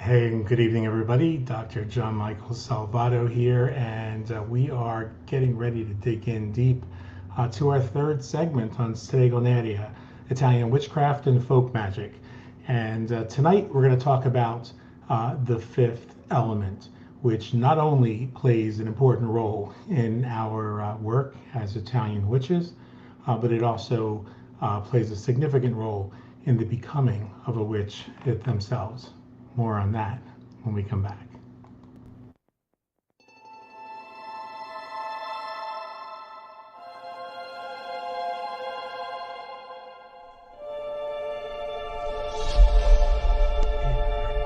Hey, and good evening, everybody. Dr. John Michael Salvato here, and we are getting ready to dig in deep to our third segment on Stregoneria, Italian Witchcraft and folk-magick. And tonight we're going to talk about the fifth element, which not only plays an important role in our work as Italian witches, but it also plays a significant role in the becoming of a witch themselves. More on that when we come back.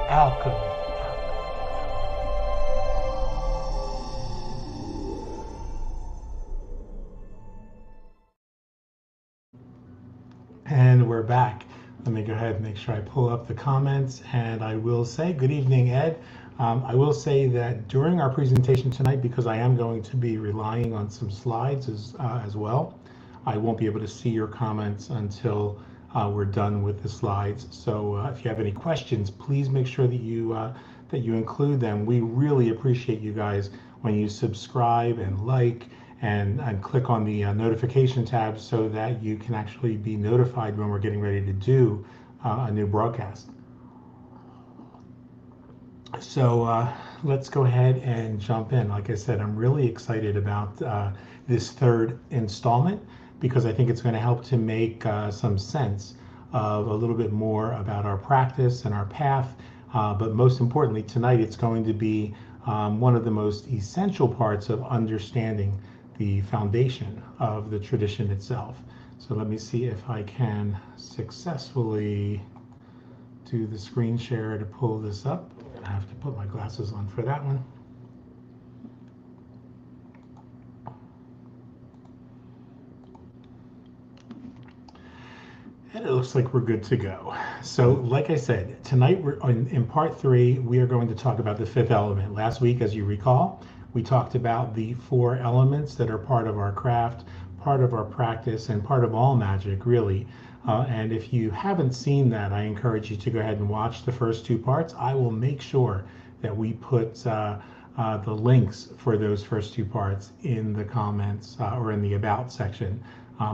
Alchemy. And we're back. Let me go ahead and make sure I pull up the comments, and I will say good evening, Ed. I will say that during our presentation tonight, because I am going to be relying on some slides as well, I won't be able to see your comments until we're done with the slides. So if you have any questions, please make sure that you include them. We really appreciate you guys when you subscribe and like and click on the notification tab so that you can actually be notified when we're getting ready to do a new broadcast. So let's go ahead and jump in. Like I said, I'm really excited about this third installment because I think it's going to help to make some sense of a little bit more about our practice and our path. But most importantly, tonight it's going to be one of the most essential parts of understanding the foundation of the tradition itself. So let me see if I can successfully do the screen share to pull this up. I have to put my glasses on for that one. And it looks like we're good to go. So like I said, tonight we're in part 3, we are going to talk about the fifth element. Last week, as you recall, we talked about the 4 elements that are part of our craft, part of our practice, and part of all magic, really. And if you haven't seen that, I encourage you to go ahead and watch the first 2 parts. I will make sure that we put the links for those first 2 parts in the comments or in the About section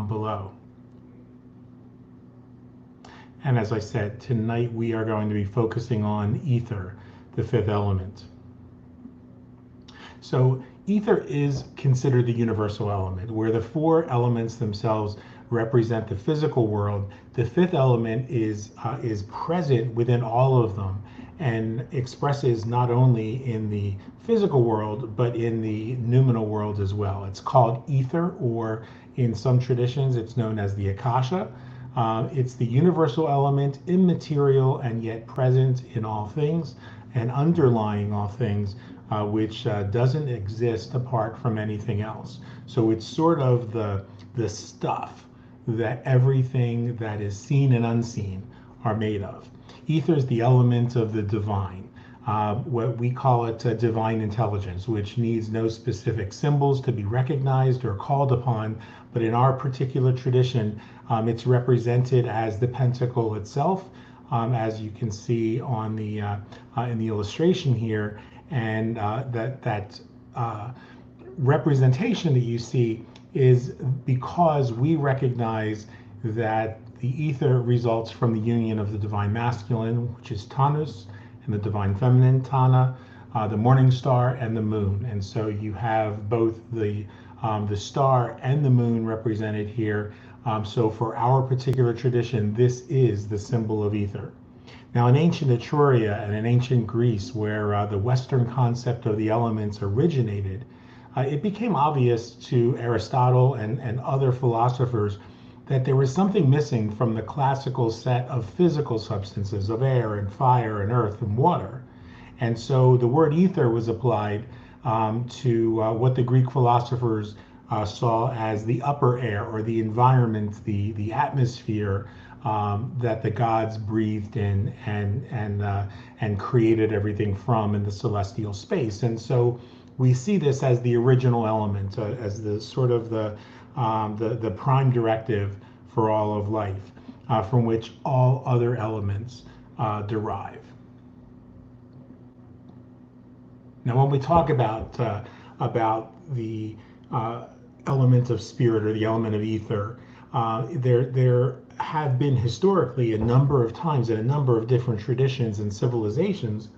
below. And as I said, tonight we are going to be focusing on Aether, the 5th element. So Aether is considered the universal element, where the 4 elements themselves represent the physical world. The 5th element is present within all of them and expresses not only in the physical world, but in the noumenal world as well. It's called Aether, or in some traditions, it's known as the Akasha. It's the universal element, immaterial and yet present in all things and underlying all things, which doesn't exist apart from anything else. So it's sort of the stuff that everything that is seen and unseen are made of. Aether is the element of the divine. What we call it divine intelligence, which needs no specific symbols to be recognized or called upon. But in our particular tradition, it's represented as the pentacle itself, as you can see on the in the illustration here. And that representation that you see is because we recognize that the Aether results from the union of the divine masculine, which is Tanus, and the divine feminine, Tana, the morning star, and the moon. And so you have both the star and the moon represented here. So for our particular tradition, this is the symbol of Aether. Now, in ancient Etruria and in ancient Greece, where the Western concept of the elements originated, it became obvious to Aristotle and other philosophers that there was something missing from the classical set of physical substances of air and fire and earth and water. And so the word Aether was applied to what the Greek philosophers saw as the upper air, or the environment, the atmosphere that the gods breathed in and created everything from in the celestial space. And so we see this as the original element, as the sort of the prime directive for all of life, from which all other elements derive. Now, when we talk about the element of spirit or the element of ether, there have been historically a number of times in a number of different traditions and civilizations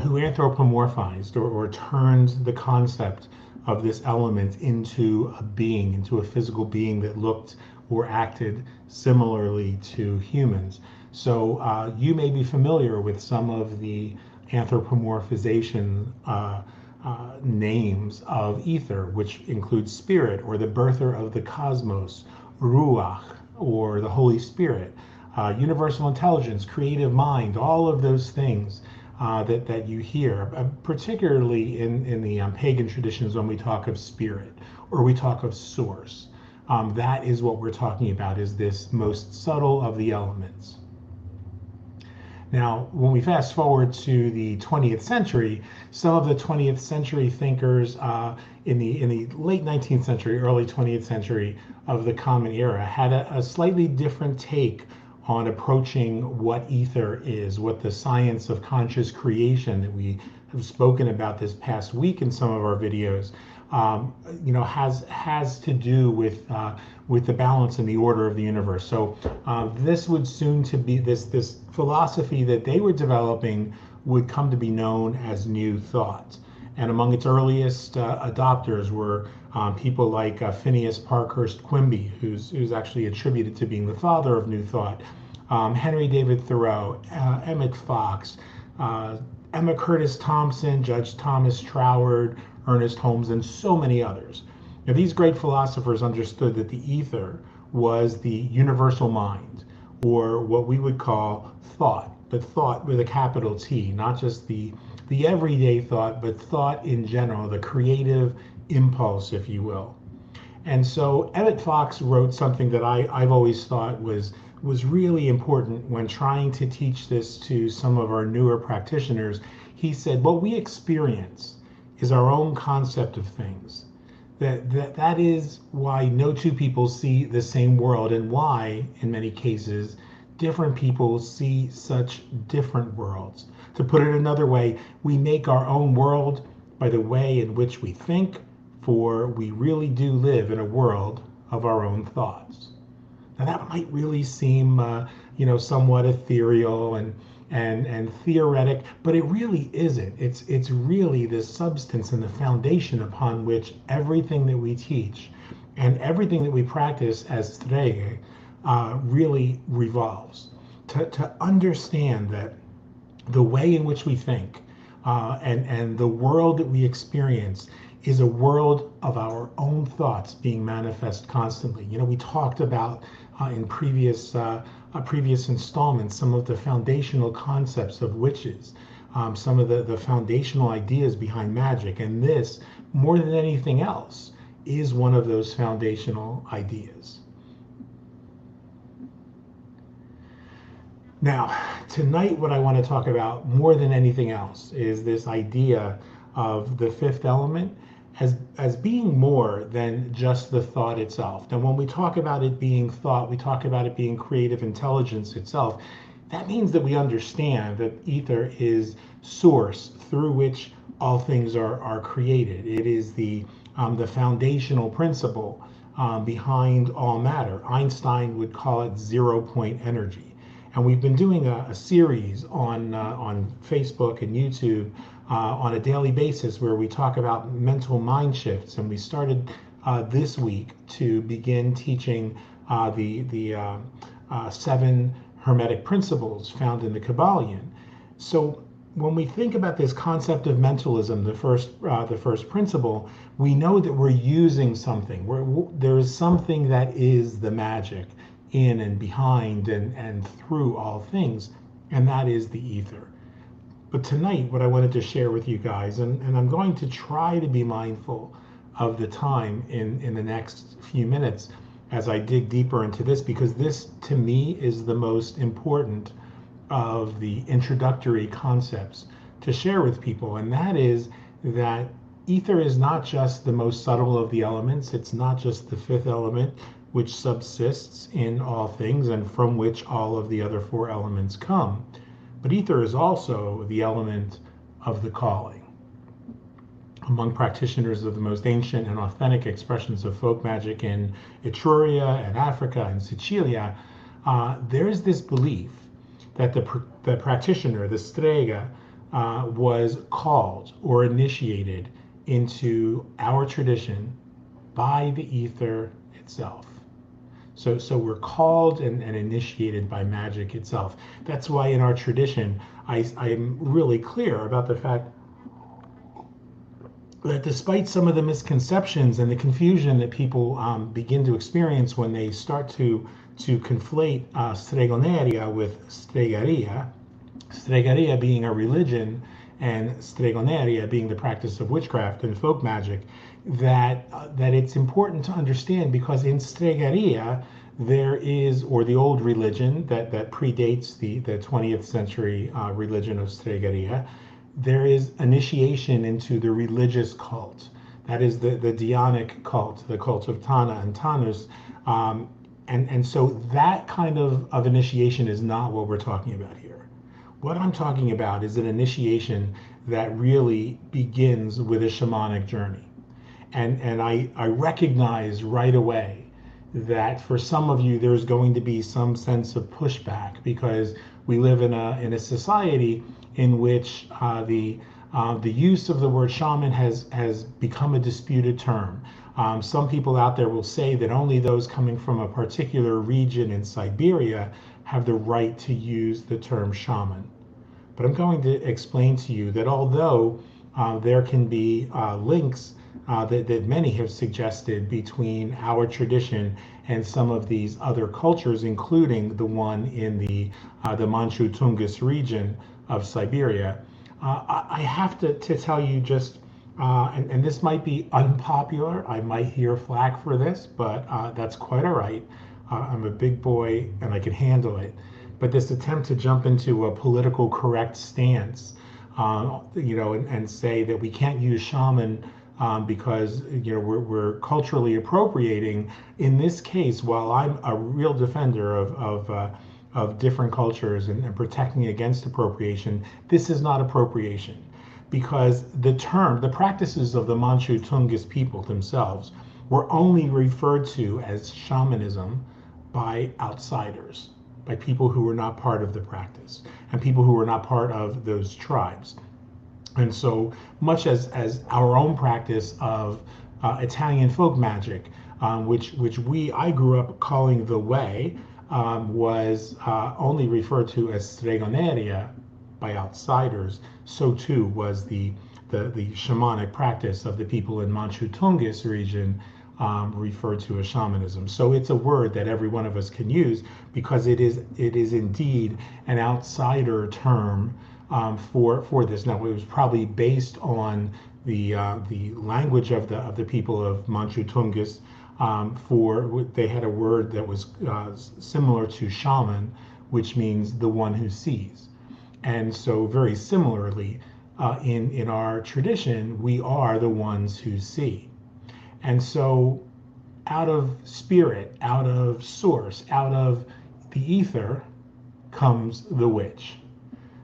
who anthropomorphized or turned the concept of this element into a being, into a physical being that looked or acted similarly to humans. So you may be familiar with some of the anthropomorphization names of ether, which include spirit or the birther of the cosmos, ruach, or the Holy Spirit, universal intelligence, creative mind, all of those things that you hear, particularly in the pagan traditions when we talk of spirit or we talk of source. That is what we're talking about, is this most subtle of the elements. Now, when we fast forward to the 20th century, some of the 20th century thinkers in the late 19th century, early 20th century of the Common Era had a slightly different take on approaching what ether is, what the science of conscious creation that we have spoken about this past week in some of our videos, has to do with the balance and the order of the universe. So this would soon to be this philosophy that they were developing would come to be known as New Thought. And among its earliest adopters were people like Phineas Parkhurst Quimby, who's actually attributed to being the father of New Thought, Henry David Thoreau, Emmett Fox, Emma Curtis Thompson, Judge Thomas Troward, Ernest Holmes, and so many others. Now, these great philosophers understood that the ether was the universal mind, or what we would call thought, but thought with a capital T, not just the everyday thought, but thought in general, the creative impulse, if you will. And so Emmett Fox wrote something that I've always thought was really important when trying to teach this to some of our newer practitioners. He said, what we experience is our own concept of things. That is why no two people see the same world, and why, in many cases, different people see such different worlds. To put it another way, we make our own world by the way in which we think, for we really do live in a world of our own thoughts. Now that might really seem, somewhat ethereal and theoretic, but it really isn't. It's really the substance and the foundation upon which everything that we teach and everything that we practice as Strega really revolves. To understand that the way in which we think and the world that we experience is a world of our own thoughts being manifest constantly. We talked about in previous installments some of the foundational concepts of witches, some of the foundational ideas behind magic, and this, more than anything else, is one of those foundational ideas. Now, tonight what I want to talk about more than anything else is this idea of the fifth element as being more than just the thought itself. Now, when we talk about it being thought, we talk about it being creative intelligence itself. That means that we understand that ether is source through which all things are created. It is the foundational principle behind all matter. Einstein would call it zero-point energy. And we've been doing a series on Facebook and YouTube on a daily basis where we talk about mental mind shifts. And we started this week to begin teaching the 7 Hermetic principles found in the Kabbalion. So when we think about this concept of mentalism, the first principle, we know that we're using something. There is something that is the magic in and behind and through all things, and that is the ether. But tonight, what I wanted to share with you guys, and I'm going to try to be mindful of the time in the next few minutes as I dig deeper into this, because this, to me, is the most important of the introductory concepts to share with people, and that is that ether is not just the most subtle of the elements. It's not just the fifth element, which subsists in all things and from which all of the other 4 elements come. But ether is also the element of the calling. Among practitioners of the most ancient and authentic expressions of folk magic in Etruria and Africa and Sicilia, there is this belief that the practitioner, the Strega, was called or initiated into our tradition by the ether itself. So we're called and initiated by magic itself. That's why in our tradition, I'm really clear about the fact that despite some of the misconceptions and the confusion that people begin to experience when they start to conflate Stregoneria with Stregoneria, Stregoneria being a religion and Stregoneria being the practice of witchcraft and folk magic, that it's important to understand, because in Stregoneria there is, or the old religion that predates the 20th century religion of Stregoneria, there is initiation into the religious cult. That is the Dionic cult, the cult of Tana and Tanus. And so that kind of initiation is not what we're talking about here. What I'm talking about is an initiation that really begins with a shamanic journey. And I recognize right away that for some of you there's going to be some sense of pushback, because we live in a society in which the use of the word shaman has become a disputed term. Some people out there will say that only those coming from a particular region in Siberia have the right to use the term shaman. But I'm going to explain to you that although there can be links that many have suggested between our tradition and some of these other cultures, including the one in the Manchu Tungus region of Siberia, I have to tell you just, and this might be unpopular, I might hear flack for this, but that's quite all right. I'm a big boy and I can handle it. But this attempt to jump into a political correct stance, and say that we can't use shaman because we're culturally appropriating. In this case, while I'm a real defender of different cultures and protecting against appropriation, this is not appropriation, because the practices of the Manchu Tungus people themselves were only referred to as shamanism by outsiders, by people who were not part of the practice and people who were not part of those tribes. And so much as our own practice of Italian folk magic, which I grew up calling the way, was only referred to as Stregoneria by outsiders, so too was the shamanic practice of the people in Manchu Tungus region referred to as shamanism. So it's a word that every one of us can use, because it is indeed an outsider term for this. Now, it was probably based on the language of the people of Manchu Tungus. They had a word that was similar to shaman, which means the one who sees. And so very similarly, in our tradition, we are the ones who see. And so out of spirit, out of source, out of the ether comes the witch.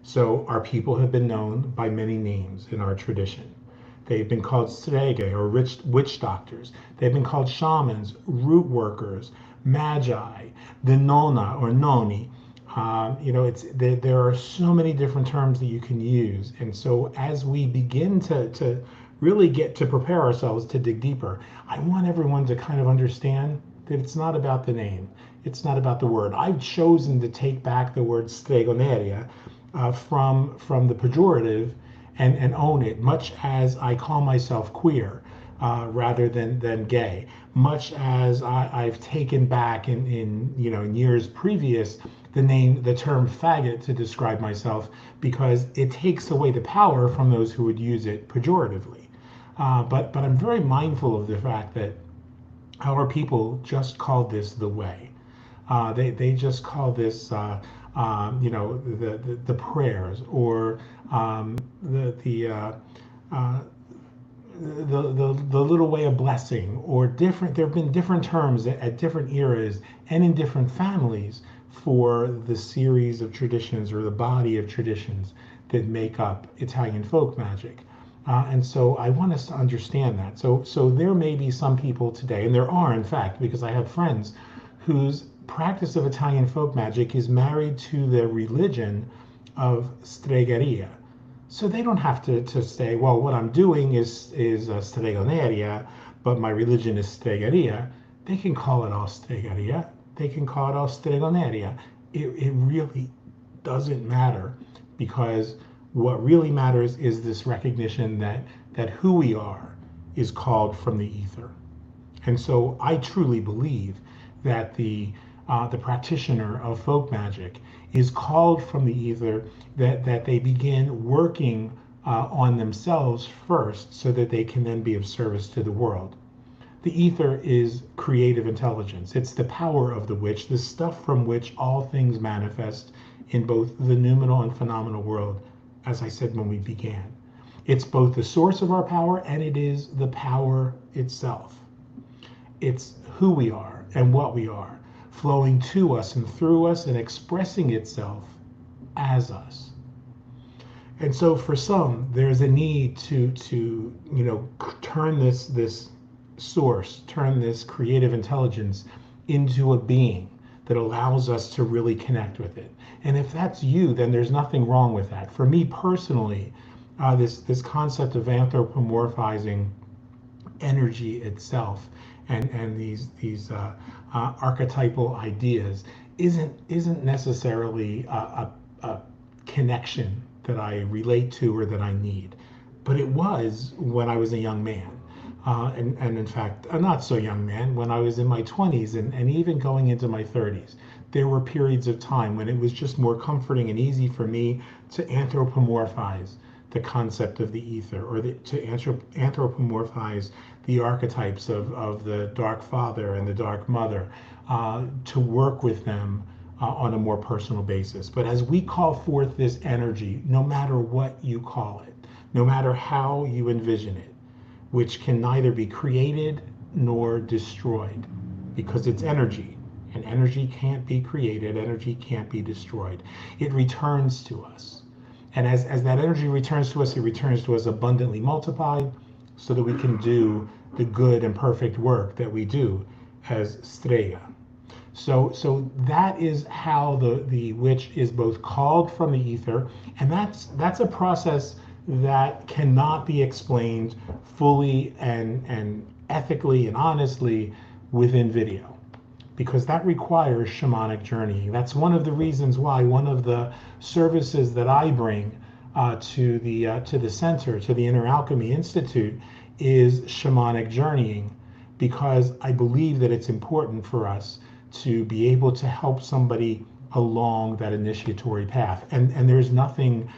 So our people have been known by many names in our tradition. They've been called Strega, or witch doctors. They've been called shamans, root workers, magi, the nonna or noni. There are so many different terms that you can use. And so as we begin to really get to prepare ourselves to dig deeper, I want everyone to kind of understand that it's not about the name. It's not about the word. I've chosen to take back the word Stregoneria from the pejorative and own it, much as I call myself queer rather than gay, much as I've taken back in years previous the term faggot to describe myself, because it takes away the power from those who would use it pejoratively. But I'm very mindful of the fact that our people just called this the way. They just call this the prayers, or the little way of blessing, or different. There have been different terms at different eras and in different families for the series of traditions or the body of traditions that make up Italian folk magic. And so I want us to understand that. So there may be some people today, and there are in fact, because I have friends whose practice of Italian folk magic is married to the religion of Stregoneria. So they don't have to say, well, what I'm doing is Stregoneria, but my religion is Stregoneria. They can call it all Stregoneria. They can call it all Stregoneria. It really doesn't matter, because what really matters is this recognition that who we are is called from the ether. And so I truly believe that the practitioner of folk magic is called from the ether, that they begin working on themselves first so that they can then be of service to the world. The ether is creative intelligence. It's the power of the witch, the stuff from which all things manifest in both the noumenal and phenomenal world, as I said when we began. It's both the source of our power and it is the power itself. It's who we are and what we are, flowing to us and through us and expressing itself as us. And so for some, there's a need to turn this source, turn this creative intelligence into a being that allows us to really connect with it. And if that's you, then there's nothing wrong with that. For me personally, this concept of anthropomorphizing energy itself and these archetypal ideas isn't necessarily a connection that I relate to or that I need. But it was when I was a young man. And in fact, a not so young man, when I was in my 20s and even going into my 30s. There were periods of time when it was just more comforting and easy for me to anthropomorphize the concept of the ether, or to anthropomorphize the archetypes of the dark father and the dark mother, to work with them on a more personal basis. But as we call forth this energy, no matter what you call it, no matter how you envision it, which can neither be created nor destroyed, because it's energy, and energy can't be created, energy can't be destroyed. It returns to us. And as that energy returns to us, it returns to us abundantly multiplied, so that we can do the good and perfect work that we do as Strega. So that is how the witch is both called from the ether, and that's a process that cannot be explained fully and ethically and honestly within video, because that requires shamanic journeying. That's one of the reasons why one of the services that I bring to the center, to the Inner Alchemy Institute, is shamanic journeying, because I believe that it's important for us to be able to help somebody along that initiatory path. And there's nothing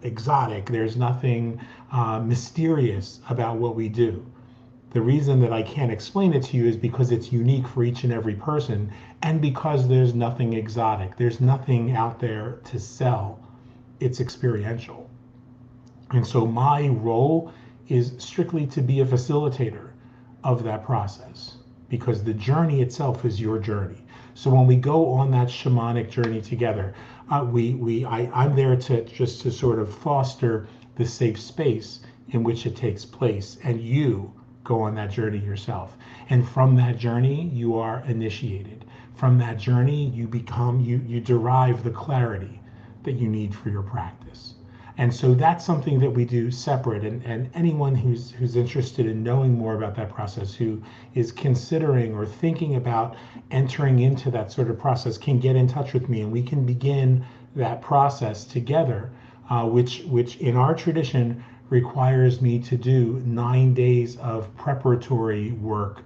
exotic, there's nothing mysterious about what we do. The reason that I can't explain it to you is because it's unique for each and every person, and because there's nothing exotic, there's nothing out there to sell. It's experiential. And so my role is strictly to be a facilitator of that process, because the journey itself is your journey. So when we go on that shamanic journey together, I'm there to sort of foster the safe space in which it takes place, and you go on that journey yourself. And from that journey, you are initiated. From that journey, you derive the clarity that you need for your practice. And so that's something that we do separate. And anyone who's interested in knowing more about that process, who is considering or thinking about entering into that sort of process, can get in touch with me, and we can begin that process together, which in our tradition requires me to do 9 days of preparatory work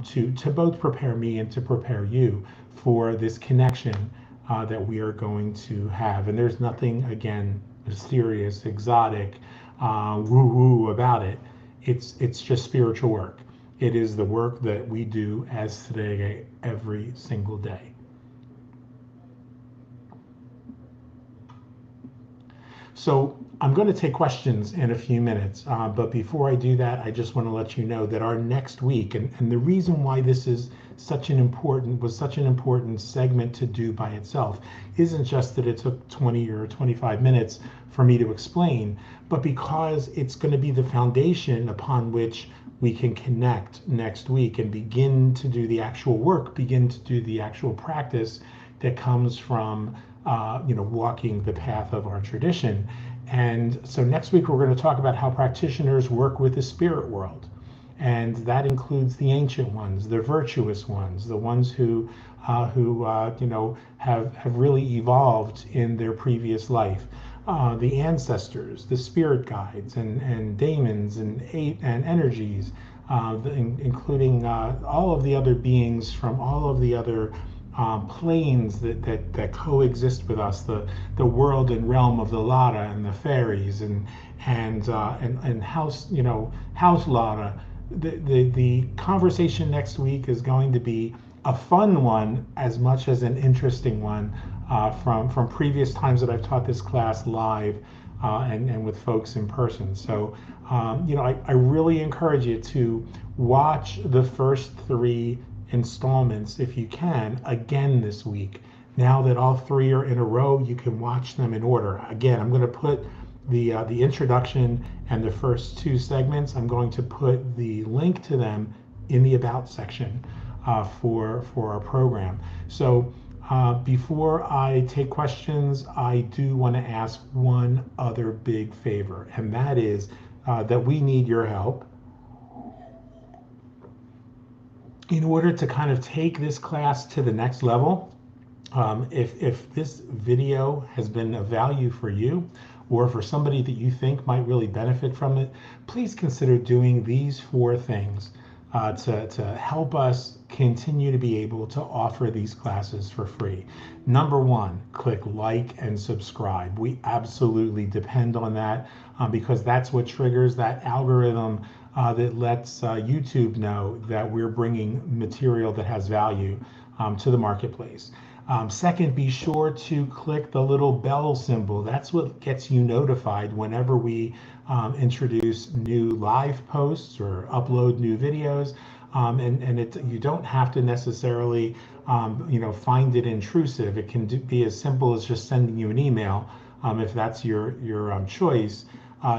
to both prepare me and to prepare you for this connection that we are going to have. And there's nothing, again, mysterious, exotic, woo-woo about it. It's just spiritual work. It is the work that we do as Strega every single day. So I'm going to take questions in a few minutes, but before I do that, I just want to let you know that our next week, and the reason why this is was such an important segment to do by itself. Isn't just that it took 20 or 25 minutes for me to explain, but because it's going to be the foundation upon which we can connect next week and begin to do the actual work, begin to do the actual practice that comes from walking the path of our tradition. And so next week we're going to talk about how practitioners work with the spirit world. And that includes the ancient ones, the virtuous ones, the ones who have really evolved in their previous life. The ancestors, the spirit guides, and daemons, and energies, including all of the other beings from all of the other planes that coexist with us, the world and realm of the Lada and the fairies and house Lada. The conversation next week is going to be a fun one as much as an interesting one from previous times that I've taught this class live and with folks in person. So I really encourage you to watch the first 3 installments if you can again this week. Now that all 3 are in a row, you can watch them in order. Again, I'm going to put the introduction and the first 2 segments. I'm going to put the link to them in the About section for our program. So before I take questions, I do want to ask one other big favor, and that is that we need your help in order to kind of take this class to the next level. If this video has been of value for you, or for somebody that you think might really benefit from it, please consider doing these 4 things to help us continue to be able to offer these classes for free. Number 1, click like and subscribe. We absolutely depend on that because that's what triggers that algorithm that lets YouTube know that we're bringing material that has value to the marketplace. Second, be sure to click the little bell symbol. That's what gets you notified whenever we introduce new live posts or upload new videos. You don't have to necessarily find it intrusive. It can be as simple as just sending you an email if that's your choice.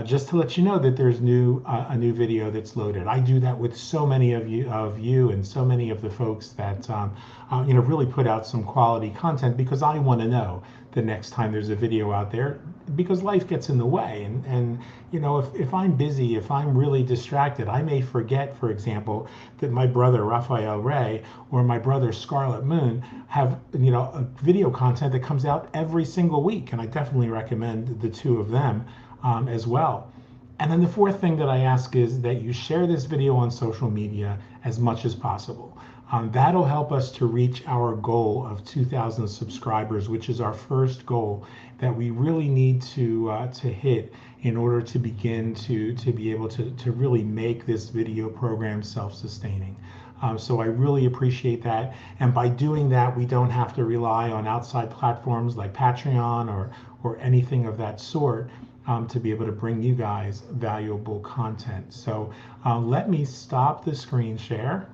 Just to let you know that there's a new video that's loaded. I do that with so many of you and so many of the folks that really put out some quality content, because I want to know the next time there's a video out there, because life gets in the way, and if I'm busy, if I'm really distracted, I may forget, for example, that my brother Raphael Ray or my brother Scarlet Moon have a video content that comes out every single week, and I definitely recommend the 2 of them as well. And then the 4th thing that I ask is that you share this video on social media as much as possible. That'll help us to reach our goal of 2,000 subscribers, which is our first goal that we really need to hit in order to begin to be able to really make this video program self-sustaining. So I really appreciate that. And by doing that, we don't have to rely on outside platforms like Patreon or anything of that sort to be able to bring you guys valuable content. So let me stop the screen share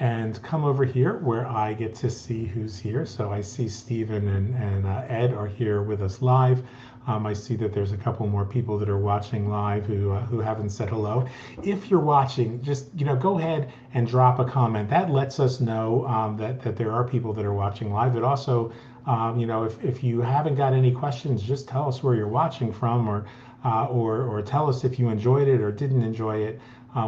and come over here where I get to see who's here. So I see Stephen and Ed are here with us live. I see that there's a couple more people that are watching live who haven't said hello. If you're watching, just go ahead and drop a comment. That lets us know that there are people that are watching live. It also, if you haven't got any questions, just tell us where you're watching from, or tell us if you enjoyed it or didn't enjoy it.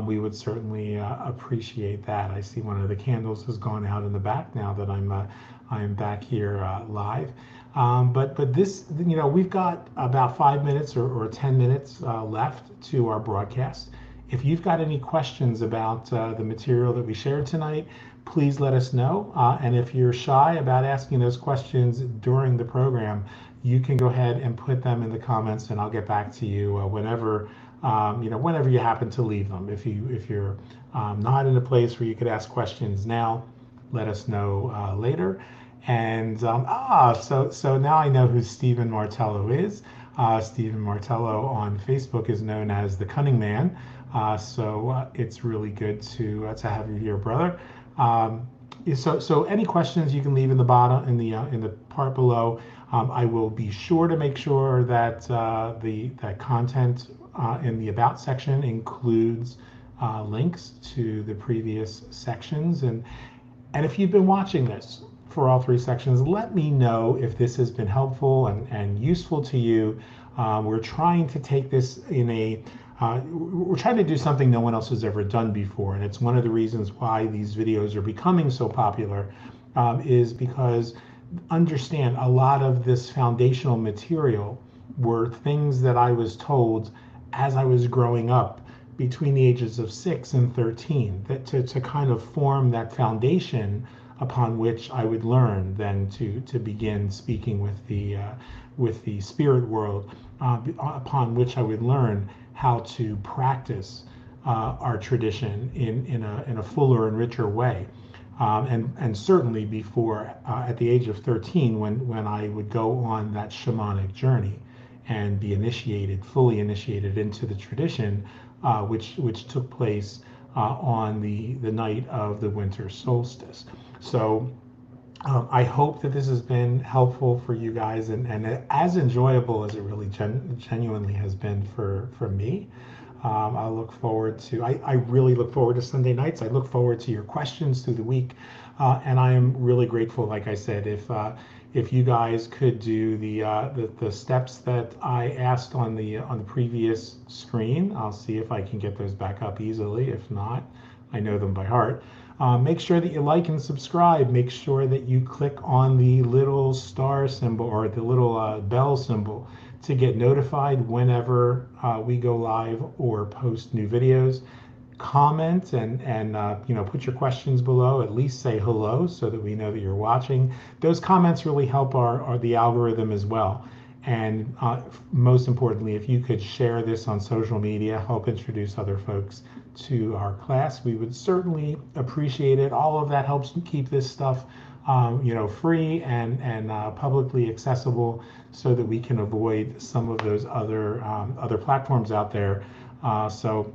We would certainly appreciate that. I see one of the candles has gone out in the back now that I'm back here live. But this, we've got about 5 minutes or 10 minutes left to our broadcast. If you've got any questions about the material that we shared tonight, please let us know. And if you're shy about asking those questions during the program, you can go ahead and put them in the comments, and I'll get back to you whenever you happen to leave them. If you're not in a place where you could ask questions now, let us know later. And so now I know who Stephen Martello is. Stephen Martello on Facebook is known as the Cunning Man. So it's really good to have you here, brother. So any questions you can leave in the bottom in the part below. I will be sure to make sure that that content in the about section includes links to the previous sections, and if you've been watching this for all three sections, let me know if this has been helpful and useful to you. We're trying to take this we're trying to do something no one else has ever done before, and it's one of the reasons why these videos are becoming so popular, is because understand a lot of this foundational material were things that I was told as I was growing up between the ages of 6 and 13, that to kind of form that foundation upon which I would learn then to begin speaking with the spirit world, upon which I would learn how to practice our tradition in a fuller and richer way. And certainly before at the age of 13, when I would go on that shamanic journey and be fully initiated into the tradition, which took place on the night of the winter solstice. So I hope that this has been helpful for you guys, and as enjoyable as it really genuinely has been for me. I look forward to, I really look forward to Sunday nights. I look forward to your questions through the week. And I am really grateful, like I said, if you guys could do the steps that I asked on the previous screen. I'll see if I can get those back up easily. If not, I know them by heart. Make sure that you like and subscribe. Make sure that you click on the little star symbol or the little bell symbol to get notified whenever we go live or post new videos. Comment and put your questions below. At least say hello so that we know that you're watching. Those comments really help the algorithm as well. And most importantly, if you could share this on social media, help introduce other folks to our class, we would certainly appreciate it. All of that helps keep this stuff free and publicly accessible, so that we can avoid some of those other platforms out there. So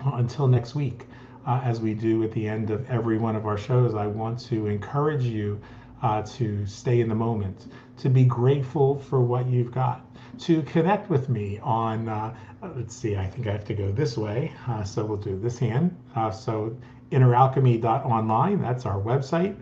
until next week, as we do at the end of every one of our shows, I want to encourage you to stay in the moment, to be grateful for what you've got, to connect with me on, let's see, I think I have to go this way, so we'll do this hand. So inneralchemy.online, that's our website.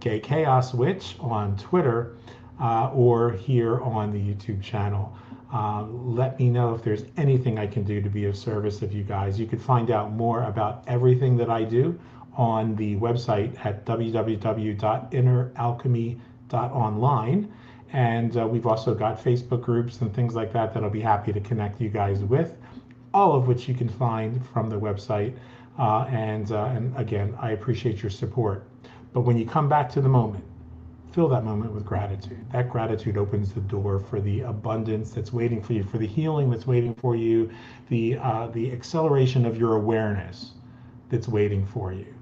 Gay Chaos Witch on Twitter, or here on the YouTube channel. Let me know if there's anything I can do to be of service of you guys. You can find out more about everything that I do on the website at www.inneralchemy.online. And we've also got Facebook groups and things like that I'll be happy to connect you guys with, all of which you can find from the website. And again, I appreciate your support. But when you come back to the moment, fill that moment with gratitude. That gratitude opens the door for the abundance that's waiting for you, for the healing that's waiting for you, the acceleration of your awareness that's waiting for you.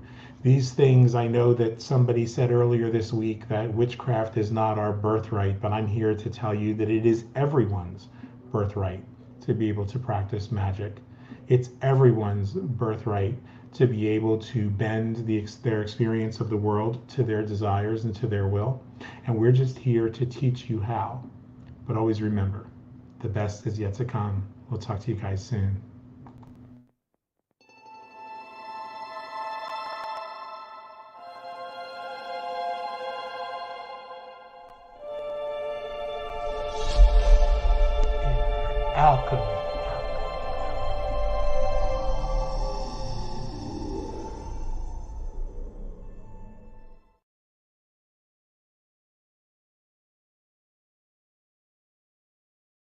These things, I know that somebody said earlier this week that witchcraft is not our birthright, but I'm here to tell you that it is everyone's birthright to be able to practice magic. It's everyone's birthright to be able to bend their experience of the world to their desires and to their will. And we're just here to teach you how. But always remember, the best is yet to come. We'll talk to you guys soon. Alchemy.